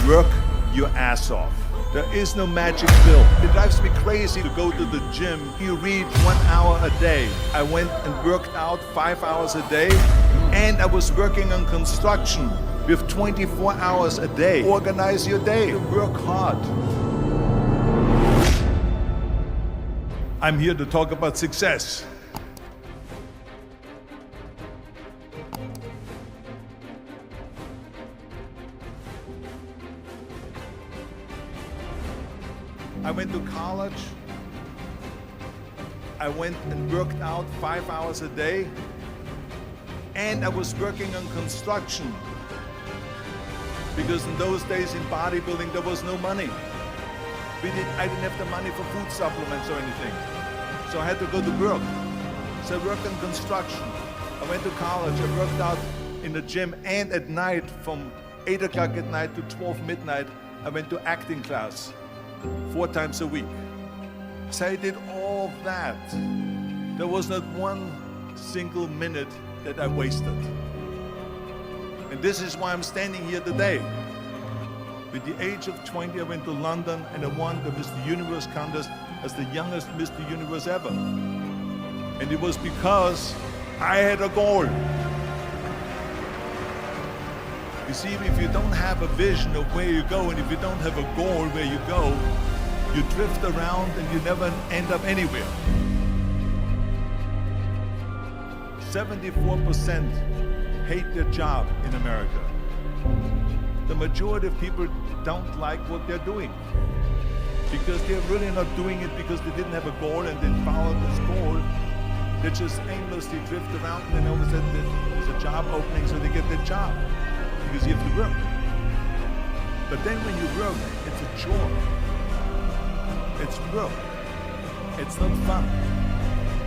Work your ass off. There is no magic pill. It drives me crazy to go to the gym. You read 1 hour a day. I went and worked out 5 hours a day, and I was working on construction with 24 hours a day. Organize your day. Work hard. I'm here to talk about success. I went to college. I went and worked out 5 hours a day, and I was working on construction. Because in those days in bodybuilding, there was no money. I didn't have the money for food supplements or anything. So I had to go to work. So I worked in construction. I went to college. I worked out in the gym, and at night from 8 o'clock at night to 12 midnight, I went to acting class 4 times a week. So I did all that. There was not one single minute that I wasted. And this is why I'm standing here today. With the age of 20, I went to London and I won the Mr. Universe contest as the youngest Mr. Universe ever. And it was because I had a goal. You see, if you don't have a vision of where you go, and if you don't have a goal where you go, you drift around and you never end up anywhere. 74% hate their job in America. The majority of people don't like what they're doing because they're really not doing it because they didn't have a goal and they followed this goal. They just aimlessly drift around, and then all of a sudden there's a job opening, so they get their job because you have to work. But then when you work, it's a chore. It's work. It's not fun.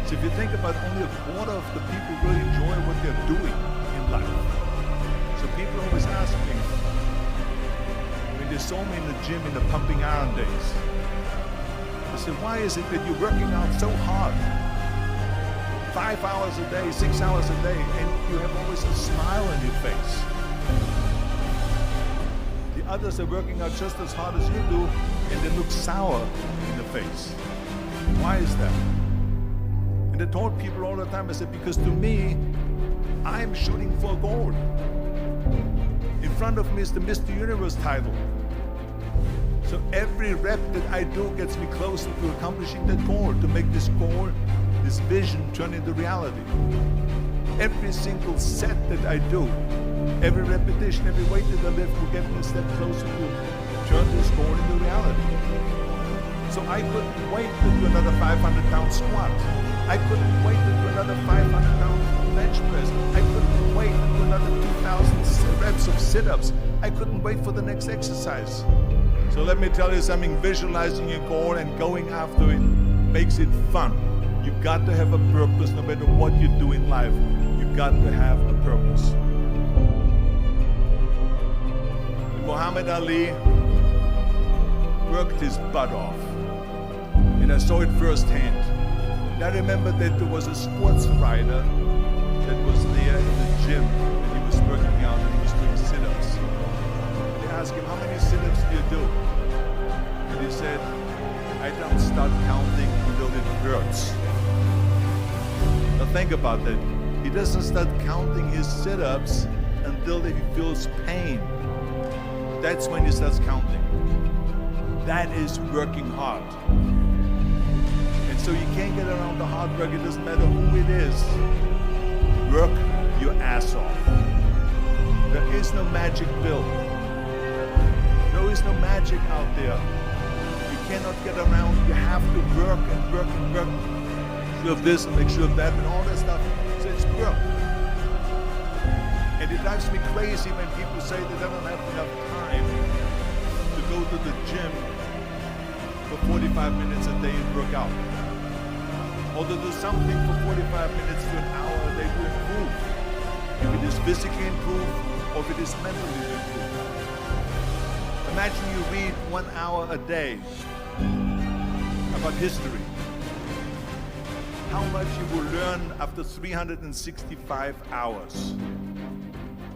So if you think about, only a quarter of the people really enjoy what they're doing in life. So people always ask me, when they saw me in the gym in the pumping iron days, they said, why is it that you're working out so hard? 5 hours a day, 6 hours a day, and you have always a smile on your face. The others are working out just as hard as you do, and they look sour in the face. Why is that? And I told people all the time, I said, because to me, I'm shooting for a goal. In front of me is the Mr. Universe title. So every rep that I do gets me closer to accomplishing that goal, to make this goal, this vision turn into reality. Every single set that I do, every repetition, every weight that I lift will get me a step closer to turn this goal into reality. So I couldn't wait to do another 500-pound squat. I couldn't wait to do another 500-pound bench press. I couldn't wait to do another 2,000 reps of sit-ups. I couldn't wait for the next exercise. So let me tell you something, visualizing your goal and going after it makes it fun. You've got to have a purpose no matter what you do in life. You've got to have a purpose. Muhammad Ali worked his butt off, and I saw it firsthand. And I remember that there was a sports writer that was there in the gym, and he was working out and he was doing sit-ups. They asked him, how many sit-ups do you do? And he said, I don't start counting until it hurts. Now think about that. He doesn't start counting his sit-ups until he feels pain. That's when he starts counting. That is working hard. And so you can't get around the hard work. It doesn't matter who it is. Work your ass off. There is no magic pill. There is no magic out there. You cannot get around. You have to work and work and work. Make sure of this and make sure of that and all that stuff. So it's work. And it drives me crazy when people say they don't have enough time to go to the gym for 45 minutes a day and work out. Or to do something for 45 minutes to an hour a day to improve. If it is physically improved or if it is mentally improved. Imagine you read 1 hour a day about history. How much you will learn after 365 hours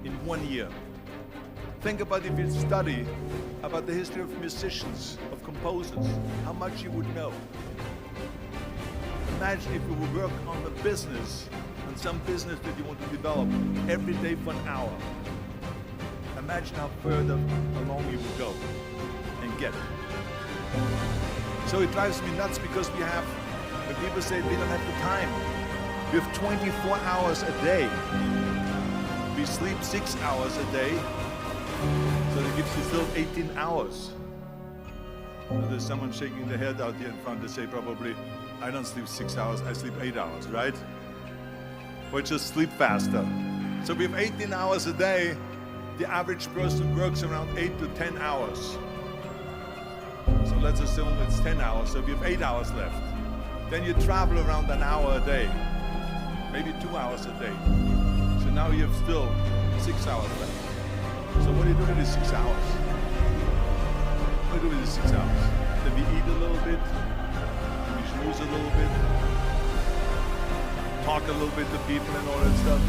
in 1 year. Think about if you study about the history of musicians, of composers, how much you would know. Imagine if you would work on a business, on some business that you want to develop every day for an hour. Imagine how further along you would go and get. So it drives me nuts because when people say we don't have the time, we have 24 hours a day. We sleep 6 hours a day, so that gives you still 18 hours. And there's someone shaking their head out here in front to say probably, I don't sleep 6 hours, I sleep 8 hours, right? Or just sleep faster. So we have 18 hours a day. The average person works around 8 to 10 hours. So let's assume it's 10 hours, so we have 8 hours left. Then you travel around an hour a day, maybe 2 hours a day. So now you have still 6 hours left. So what do you do with these 6 hours? What do you do with these 6 hours? Then we eat a little bit, we snooze a little bit, talk a little bit to people and all that stuff.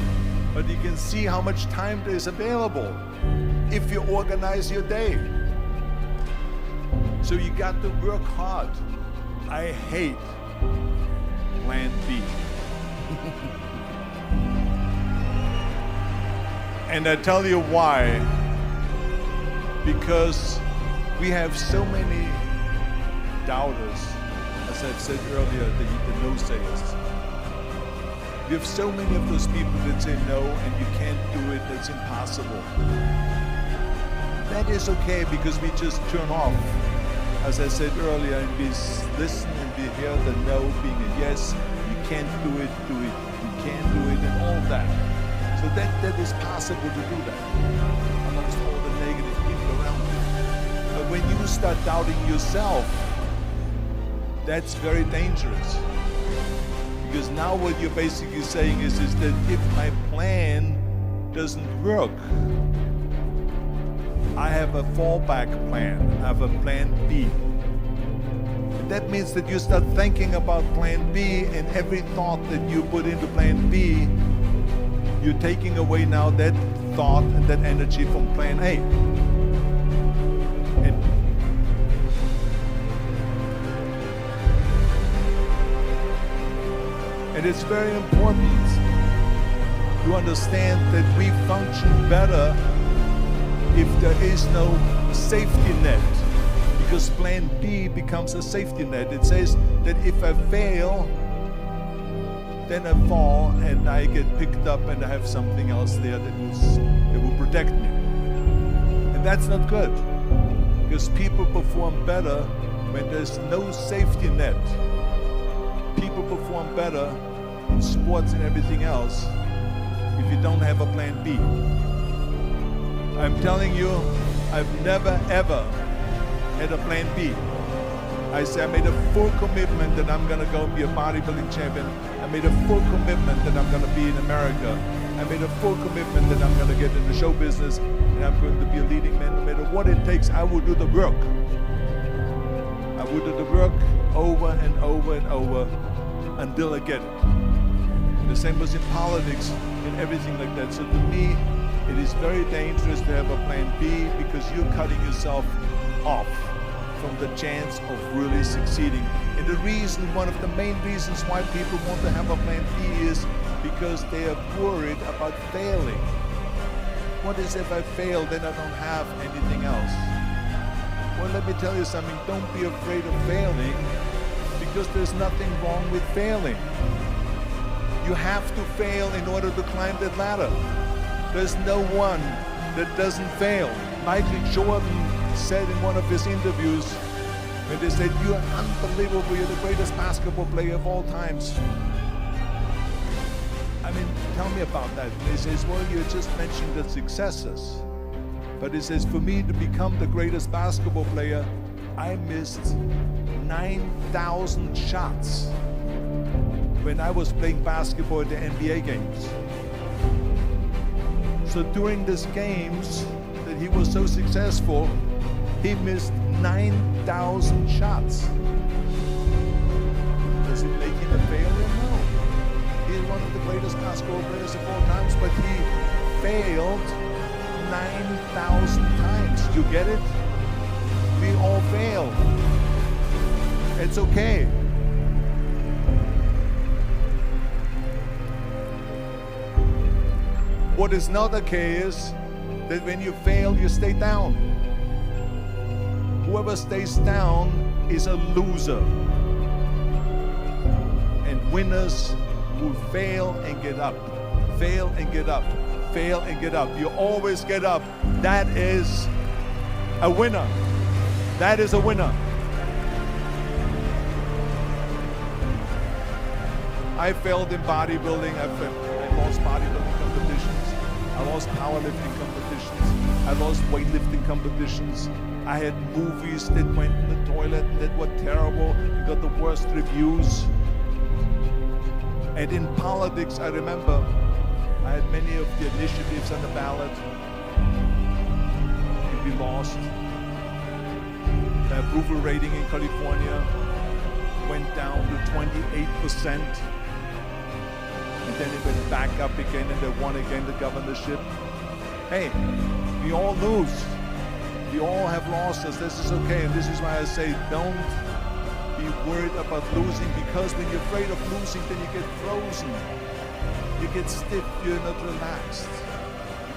But you can see how much time there is available if you organize your day. So you got to work hard. I hate plan B. And I tell you why. Because we have so many doubters, as I've said earlier, the no-sayers. We have so many of those people that say no and you can't do it, that's impossible. That is okay because we just turn off, as I said earlier, and we listen and we hear the no being a yes. You can't do it, you can't do it, and all that. So that is possible to do that amongst all the negative people around you. But when you start doubting yourself, that's very dangerous. Because now what you're basically saying is that if my plan doesn't work, I have a fallback plan, I have a plan B. And that means that you start thinking about plan B, and every thought that you put into plan B, you're taking away now that thought and that energy from plan A. And it's very important to understand that we function better if there is no safety net, because plan B becomes a safety net. It says that if I fail, then I fall and I get picked up and I have something else there that will protect me. And that's not good, because people perform better when there's no safety net. People perform better in sports and everything else if you don't have a plan B. I'm telling you, I've never ever had a plan B. I made a full commitment that I'm gonna go be a bodybuilding champion. I made a full commitment that I'm gonna be in America. I made a full commitment that I'm gonna get in the show business and I'm going to be a leading man. No matter what it takes, I will do the work. I will do the work over and over and over until I get it. And the same was in politics and everything like that. So to me, it is very dangerous to have a plan B, because you're cutting yourself off from the chance of really succeeding. And the reason, one of the main reasons why people want to have a plan B is because they are worried about failing. What is if I fail, then I don't have anything else? Well, let me tell you something, don't be afraid of failing, because there's nothing wrong with failing. You have to fail in order to climb that ladder. There's no one that doesn't fail. Michael Jordan said in one of his interviews, when they said, "You're unbelievable, you're the greatest basketball player of all times." I mean, tell me about that. And he says, well, you just mentioned the successes. But he says, for me to become the greatest basketball player, I missed 9,000 shots when I was playing basketball at the NBA games. So during these games that he was so successful, he missed 9,000 shots. Does it make him a failure? No. He's one of the greatest basketball players of all times, but he failed 9,000 times. You get it? We all fail. It's okay. What is not okay is that when you fail, you stay down. Whoever stays down is a loser. And winners will fail and get up. Fail and get up. Fail and get up. You always get up. That is a winner. That is a winner. I failed in bodybuilding. I lost bodybuilding competitions. I lost powerlifting competitions. I lost weightlifting competitions. I had movies that went in the toilet that were terrible and got the worst reviews. And in politics, I remember I had many of the initiatives on the ballot. And we lost. The approval rating in California went down to 28%. And then it went back up again and they won again the governorship. Hey, we all lose. We all have losses. This is okay. And this is why I say don't be worried about losing, because when you're afraid of losing, then you get frozen. You get stiff. You're not relaxed.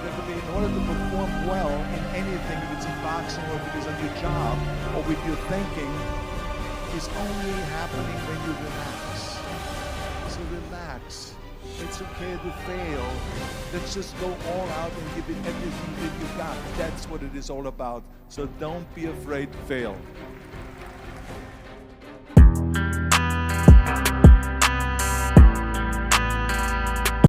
In order to perform well in anything, if it's in boxing or if it is on your job or with your thinking, is only happening when you relax. So relax. It's okay to fail. Let's just go all out and give it everything that you got. That's what it is all about. So don't be afraid to fail.